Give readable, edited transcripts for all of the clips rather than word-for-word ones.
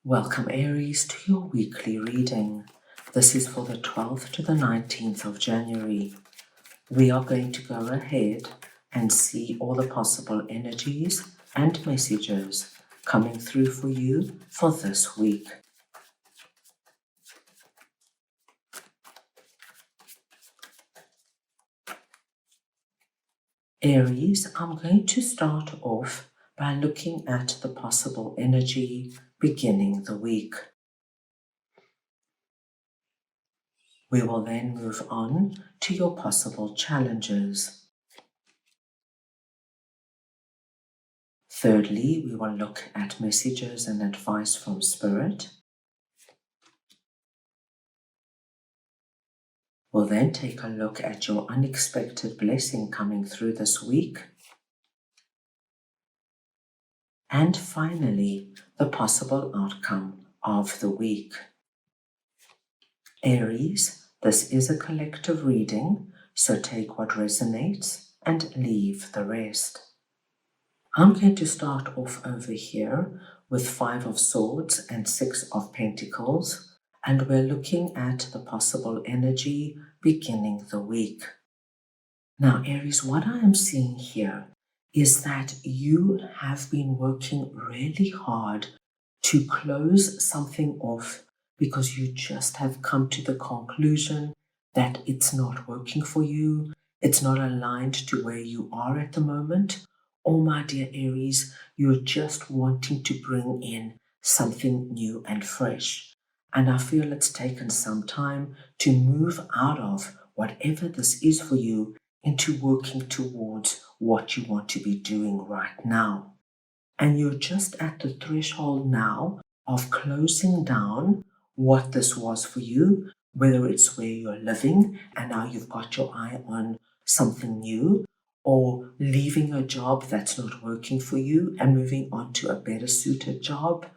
Welcome Aries to your weekly reading. This is for the 12th to the 19th of January. We are going to go ahead and see all the possible energies and messages coming through for you for this week. Aries, I'm going to start off by looking at the possible energy beginning the week. We will then move on to your possible challenges. Thirdly, we will look at messages and advice from Spirit. We'll then take a look at your unexpected blessing coming through this week. And finally, the possible outcome of the week. Aries, this is a collective reading, so take what resonates and leave the rest. I'm going to start off over here with 5 of Swords and 6 of Pentacles, and we're looking at the possible energy beginning the week. Now, Aries, what I am seeing here is that you have been working really hard to close something off because you just have come to the conclusion that it's not working for you, it's not aligned to where you are at the moment. Oh, my dear Aries, you're just wanting to bring in something new and fresh. And I feel it's taken some time to move out of whatever this is for you into working towards what you want to be doing right now. And you're just at the threshold now of closing down what this was for you, whether it's where you're living and now you've got your eye on something new, or leaving a job that's not working for you and moving on to a better suited job,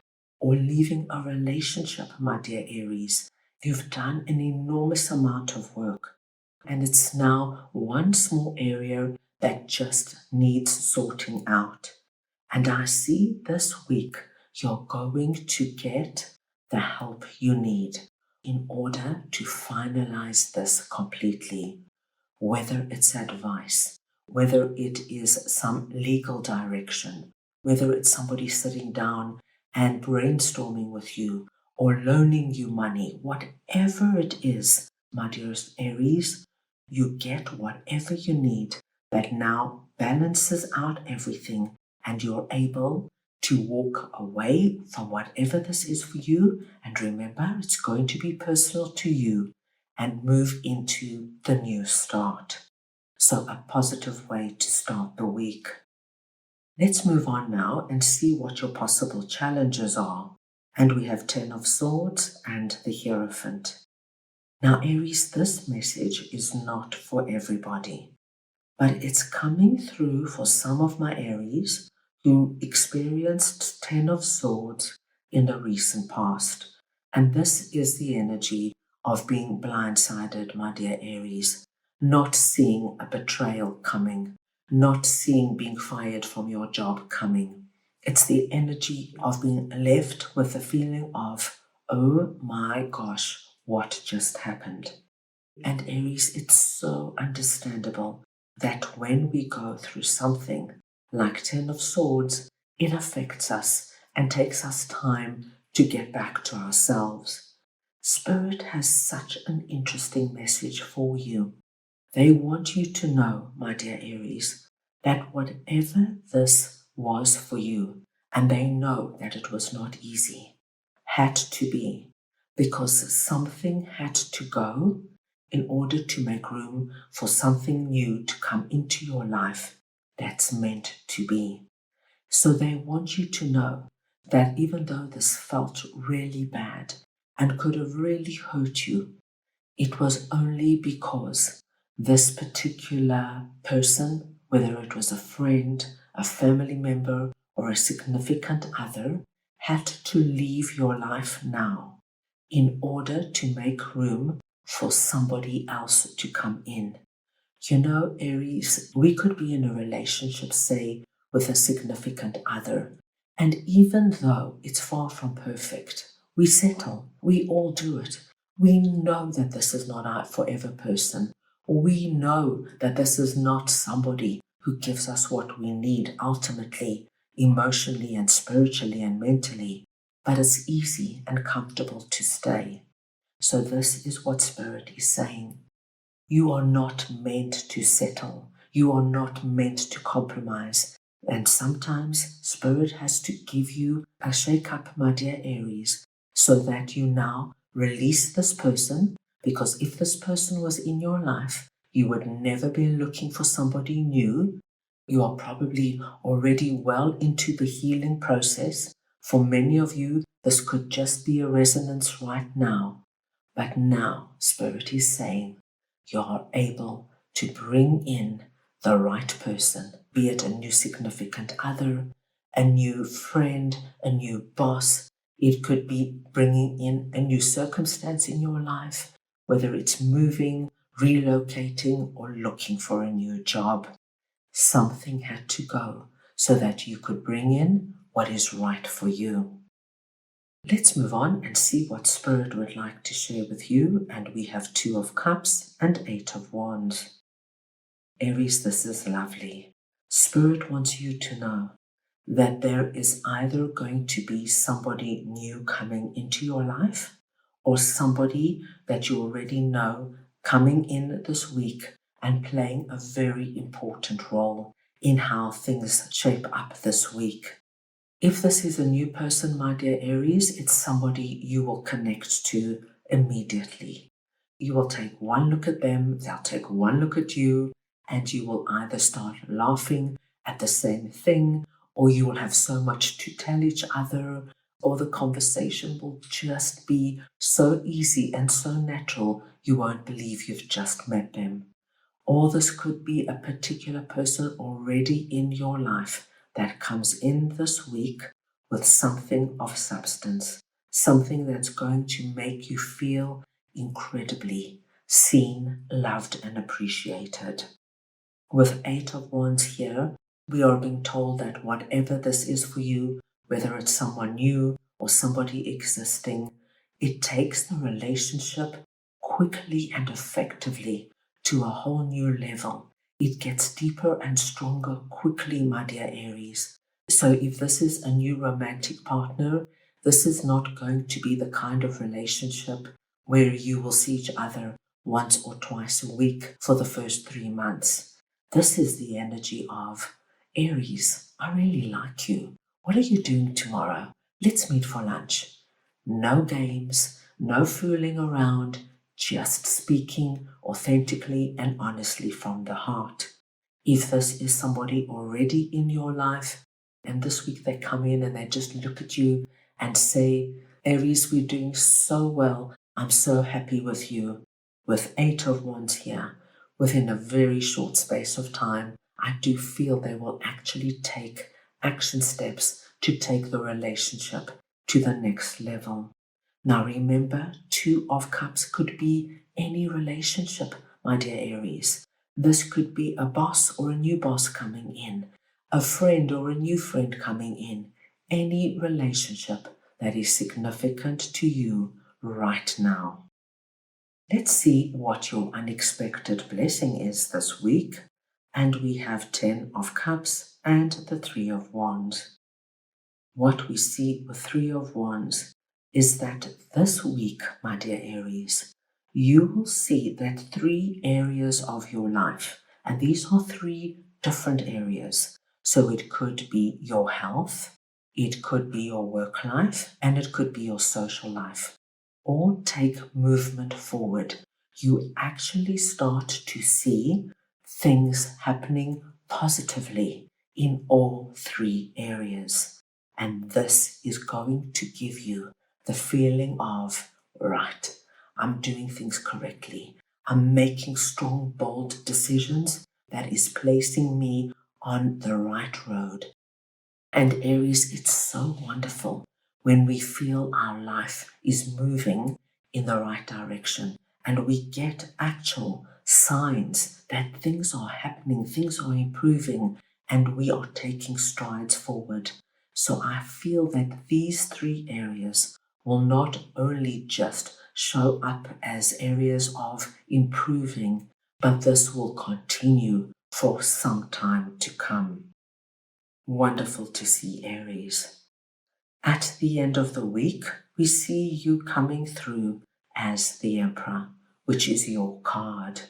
or leaving a relationship, my dear Aries. You've done an enormous amount of work, and it's now one small area that just needs sorting out. And I see this week you're going to get the help you need in order to finalize this completely. Whether it's advice, whether it is some legal direction, whether it's somebody sitting down and brainstorming with you or loaning you money, whatever it is, my dearest Aries, you get whatever you need that now balances out everything, and you're able to walk away from whatever this is for you. And remember, it's going to be personal to you, and move into the new start. So a positive way to start the week. Let's move on now and see what your possible challenges are. And we have 10 of Swords and the Hierophant. Now, Aries, this message is not for everybody, but it's coming through for some of my Aries who experienced 10 of Swords in the recent past. And this is the energy of being blindsided, my dear Aries, not seeing a betrayal coming, not seeing being fired from your job coming. It's the energy of being left with the feeling of, oh my gosh, what just happened? And Aries, it's so understandable that when we go through something like 10 of Swords, it affects us and takes us time to get back to ourselves. Spirit has such an interesting message for you. They want you to know, my dear Aries, that whatever this was for you, and they know that it was not easy, had to be, because something had to go in order to make room for something new to come into your life that's meant to be. So they want you to know that even though this felt really bad and could have really hurt you, it was only because this particular person, whether it was a friend, a family member, or a significant other, had to leave your life now in order to make room for somebody else to come in. You know, Aries, we could be in a relationship, say, with a significant other, And even though it's far from perfect, we settle. We all do it. We know that this is not our forever person. We know that this is not somebody who gives us what we need ultimately, emotionally and spiritually and mentally. But it's easy and comfortable to stay. So this is what Spirit is saying. You are not meant to settle. You are not meant to compromise. And sometimes Spirit has to give you a shake up, my dear Aries, so that you now release this person. Because if this person was in your life, you would never be looking for somebody new. You are probably already well into the healing process. For many of you, this could just be a resonance right now. But now Spirit is saying, you are able to bring in the right person, be it a new significant other, a new friend, a new boss. It could be bringing in a new circumstance in your life, whether it's moving, relocating, or looking for a new job. Something had to go so that you could bring in what is right for you. Let's move on and see what Spirit would like to share with you. And we have 2 of Cups and 8 of Wands. Aries, this is lovely. Spirit wants you to know that there is either going to be somebody new coming into your life or somebody that you already know coming in this week and playing a very important role in how things shape up this week. If this is a new person, my dear Aries, it's somebody you will connect to immediately. You will take one look at them, they'll take one look at you, and you will either start laughing at the same thing, or you will have so much to tell each other, or the conversation will just be so easy and so natural you won't believe you've just met them. Or this could be a particular person already in your life that comes in this week with something of substance, something that's going to make you feel incredibly seen, loved, and appreciated. With 8 of Wands here, we are being told that whatever this is for you, whether it's someone new or somebody existing, it takes the relationship quickly and effectively to a whole new level. It gets deeper and stronger quickly, my dear Aries. So if this is a new romantic partner, this is not going to be the kind of relationship where you will see each other once or twice a week for the first 3 months. This is the energy of Aries. I really like you. What are you doing tomorrow? Let's meet for lunch. No games, no fooling around, just speaking authentically and honestly from the heart. If this is somebody already in your life, and this week they come in and they just look at you and say, Aries, we're doing so well. I'm so happy with you. With 8 of Wands here, within a very short space of time, I do feel they will actually take action steps to take the relationship to the next level. Now remember, 2 of Cups could be any relationship, my dear Aries. This could be a boss or a new boss coming in, a friend or a new friend coming in, any relationship that is significant to you right now. Let's see what your unexpected blessing is this week. And we have 10 of Cups and the 3 of Wands. What we see with 3 of Wands is that this week, my dear Aries, you will see that 3 areas of your life, and these are 3 different areas. So it could be your health, it could be your work life, and it could be your social life. All take movement forward. You actually start to see things happening positively in all 3 areas. And this is going to give you the feeling of, right, I'm doing things correctly. I'm making strong, bold decisions that is placing me on the right road. And Aries, it's so wonderful when we feel our life is moving in the right direction and we get actual signs that things are happening, things are improving, and we are taking strides forward. So I feel that these 3 areas will not only just show up as areas of improving, but this will continue for some time to come. Wonderful to see, Aries. At the end of the week, we see you coming through as the Emperor, which is your card.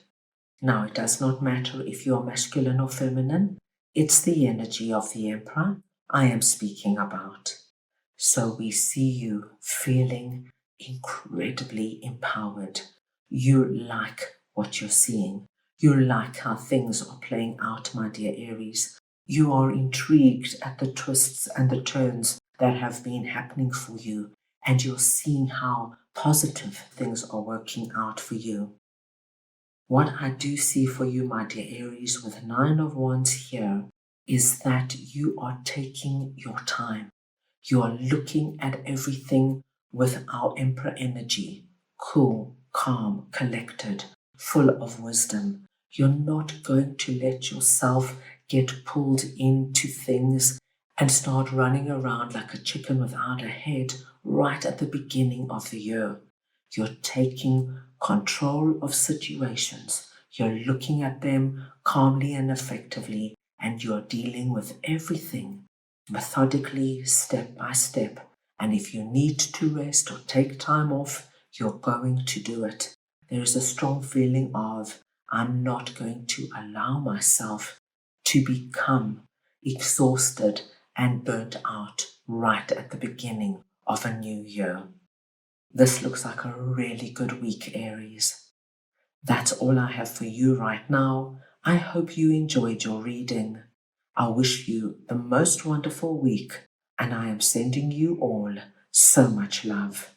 Now, it does not matter if you are masculine or feminine, it's the energy of the Emperor I am speaking about. So we see you feeling incredibly empowered. You like what you're seeing. You like how things are playing out, my dear Aries. You are intrigued at the twists and the turns that have been happening for you, and you're seeing how positive things are working out for you. What I do see for you, my dear Aries, with 9 of Wands here, is that you are taking your time. You are looking at everything with our Emperor energy, cool, calm, collected, full of wisdom. You're not going to let yourself get pulled into things and start running around like a chicken without a head right at the beginning of the year. You're taking control of situations. You're looking at them calmly and effectively, and you're dealing with everything methodically, step by step. And if you need to rest or take time off, you're going to do it. There is a strong feeling of, I'm not going to allow myself to become exhausted and burnt out right at the beginning of a new year. This looks like a really good week, Aries. That's all I have for you right now. I hope you enjoyed your reading. I wish you the most wonderful week, and I am sending you all so much love.